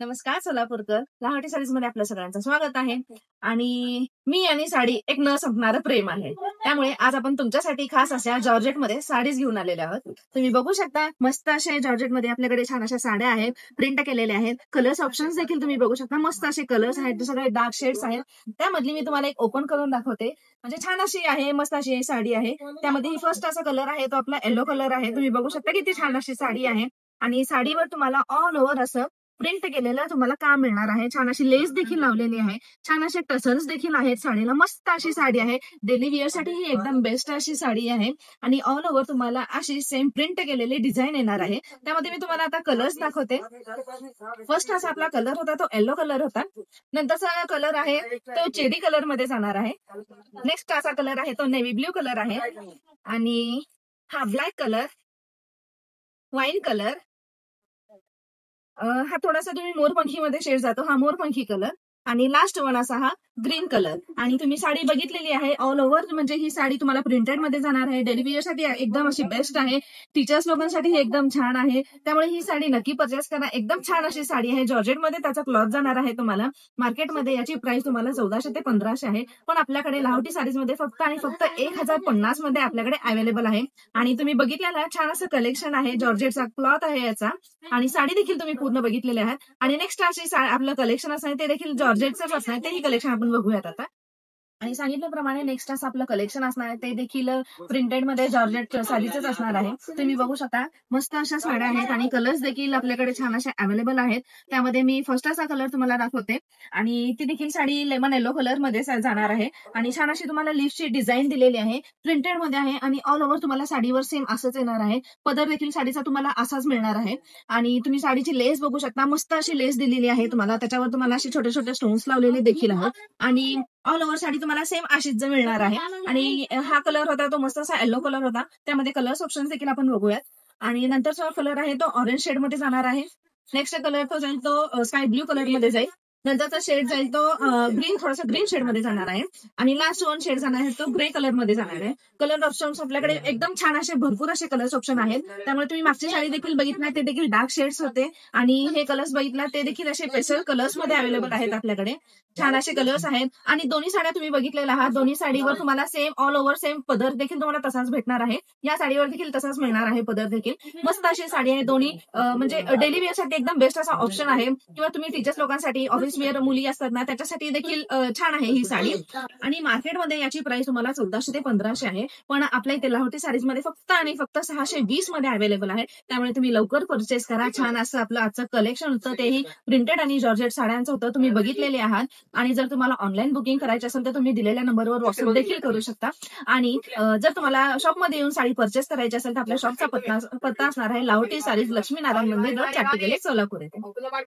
नमस्कार सोलापूरकर. लहाटी साडीज मध्ये आपलं सगळ्यांचं स्वागत आहे. आणि मी आणि साडी एक न संपणारं प्रेम आहे. त्यामुळे आज आपण तुमच्यासाठी खास अशा जॉर्जेट मध्ये साडीज घेऊन आलेले आहोत. तुम्ही बघू शकता मस्त असे जॉर्जेट मध्ये आपल्याकडे छान अशा साड्या आहेत, प्रिंट केलेल्या आहेत. कलर्स ऑप्शन्स देखील तुम्ही बघू शकता. मस्त असे कलर्स आहेत, सगळे डार्क शेड्स आहेत. त्यामधली मी तुम्हाला एक ओपन करून दाखवते. म्हणजे छान अशी आहे, मस्त अशी साडी आहे. त्यामध्ये ही फर्स्ट असा कलर आहे, तो आपला येलो कलर आहे. तुम्ही बघू शकता किती छान अशी साडी आहे. आणि साडीवर तुम्हाला ऑल ओव्हर असं प्रिंट केलेलं तुम्हाला काम मिळणार आहे. छान अशी लेस देखील लावलेली आहे. छान असे टसल्स देखील आहेत साडीला. मस्त अशी साडी आहे. डेली वेअर साठी ही एकदम बेस्ट अशी साडी आहे. आणि ऑल ओव्हर तुम्हाला अशी सेम प्रिंट केलेली डिझाईन येणार आहे. त्यामध्ये मी तुम्हाला आता कलर्स दाखवते. फर्स्ट असा आपला कलर होता तो येलो कलर होता. नंतरचा कलर आहे तो चेरी कलर मध्ये जाणार आहे. नेक्स्ट असा कलर आहे तो नेव्ही ब्ल्यू कलर आहे. आणि हा ब्लॅक कलर, वाईन कलर, हा थोडासा तुम्ही मोरपंखीमध्ये शेड जातो, हा मोरपंखी कलर. आणि लास्ट वन असा हा ग्रीन कलर. आणि तुम्ही साडी बघितलेली आहे ऑल ओव्हर. म्हणजे ही साडी तुम्हाला प्रिंटेड मध्ये जाणार आहे. डेली वेअर साठी एकदम अशी बेस्ट आहे. टीचर्स लोकांसाठी ही एकदम छान आहे. त्यामुळे ही साडी नक्की परचेस करा. एकदम छान अशी साडी आहे. जॉर्जेट मध्ये त्याचा क्लॉथ जाणार आहे तुम्हाला. मार्केटमध्ये याची प्राइस तुम्हाला 1400 ते 1500 आहे. पण आपल्याकडे लाहोटी साडीज मध्ये फक्त आणि फक्त 1050 मध्ये आपल्याकडे अवेलेबल आहे. आणि तुम्ही बघितलेला छान असं कलेक्शन आहे. जॉर्जेटचा क्लॉथ आहे याचा. आणि साडी देखील तुम्ही पूर्ण बघितलेली आहे. आणि नेक्स्ट अशी आपलं कलेक्शन असं आहे ते देखील जॉर्जेटच असणार. तेही कलेक्शन आपण बघूयात आता. आणि सांगितल्याप्रमाणे नेक्स्ट असं आपलं कलेक्शन असणार आहे ते देखील प्रिंटेड मध्ये जॉर्जेट साडीच असणार आहे. तुम्ही बघू शकता मस्त अशा साड्या आहेत. आणि कलर्स देखील आपल्याकडे छान अशा अवेलेबल आहेत. त्यामध्ये मी फर्स्ट असा कलर तुम्हाला दाखवते. आणि ती देखील साडी लेमन येलो कलर मध्ये जाणार आहे. आणि छान अशी तुम्हाला लीफची डिझाईन दिलेली आहे, प्रिंटेड मध्ये आहे. आणि ऑल ओव्हर तुम्हाला साडीवर सेम असंच येणार आहे. पदर देखील साडीचा तुम्हाला असाच मिळणार आहे. आणि तुम्ही साडीची लेस बघू शकता, मस्त अशी लेस दिलेली आहे तुम्हाला. त्याच्यावर तुम्हाला असे छोटे छोटे स्टोन्स लावलेले देखील आहेत. आणि ऑल ओव्हर साडी तुम्हाला सेम अशीच मिळणार आहे. आणि हा कलर होता तो मस्त असा येलो कलर होता. त्यामध्ये कलर्स ऑप्शन देखील आपण बघूयात. आणि नंतरचा कलर आहे तो ऑरेंज शेड मध्ये जाणार आहे. नेक्स्ट कलर तो जाईल तो स्काय ब्ल्यू कलर मध्ये जाईल. नंतरचा शेड जाईल तो ग्रीन, थोडासा ग्रीन शेड मध्ये जाणार आहे. आणि लास्ट वन शेड जाणार आहे तो ग्रे कलर मध्ये जाणार आहे. कलर ऑप्शन्स आपल्याकडे एकदम छान असे भरपूर असे कलर्स ऑप्शन आहेत. त्यामुळे तुम्ही मागची साडी देखील बघितला ते देखील डार्क शेड्स होते. आणि हे कलर्स बघितला ते देखील असे पेस्टल कलर्स मध्ये अवेलेबल आहेत आपल्याकडे. छान असे कलर्स आहेत. आणि दोन्ही साड्या तुम्ही बघितलेल्या आहात. दोन्ही साडीवर तुम्हाला सेम ऑल ओव्हर सेम पदर देखील तुम्हाला तसाच भेटणार आहे. या साडीवर देखील तसाच मिळणार आहे पदर देखील. मस्त अशी साडी आहे. दोन्ही म्हणजे डेली वेअर साठी एकदम बेस्ट असा ऑप्शन आहे. किंवा तुम्ही टीचर्स लोकांसाठी, ऑफिस वेअर मुली असतात ना त्याच्यासाठी देखील छान आहे ही साडी. आणि मार्केटमध्ये याची प्राइस तुम्हाला 1400 ते 1500 आहे. पण आपल्या इथे लाहोटी साडीज मध्ये फक्त आणि फक्त 620 मध्ये अवेलेबल आहे. त्यामुळे तुम्ही लवकर परचेस करा. छान असं आपलं आजचं कलेक्शन होतं, तेही प्रिंटेड आणि जॉर्जेट साड्यांचं होतं. तुम्ही बघितलेले आहात. आणि जर तुम्हाला ऑनलाईन बुकिंग करायची असेल तर तुम्ही दिलेल्या नंबरवर व्हॉट्सअप देखील करू शकता. आणि जर तुम्हाला शॉपमध्ये येऊन साडी परचेस करायची असेल तर आपल्या शॉपचा पत्ता असणार आहे लाहोटी साडीज, लक्ष्मीनारायण मंदिर रोड, चाट्टीगली, सोलापूर येथे.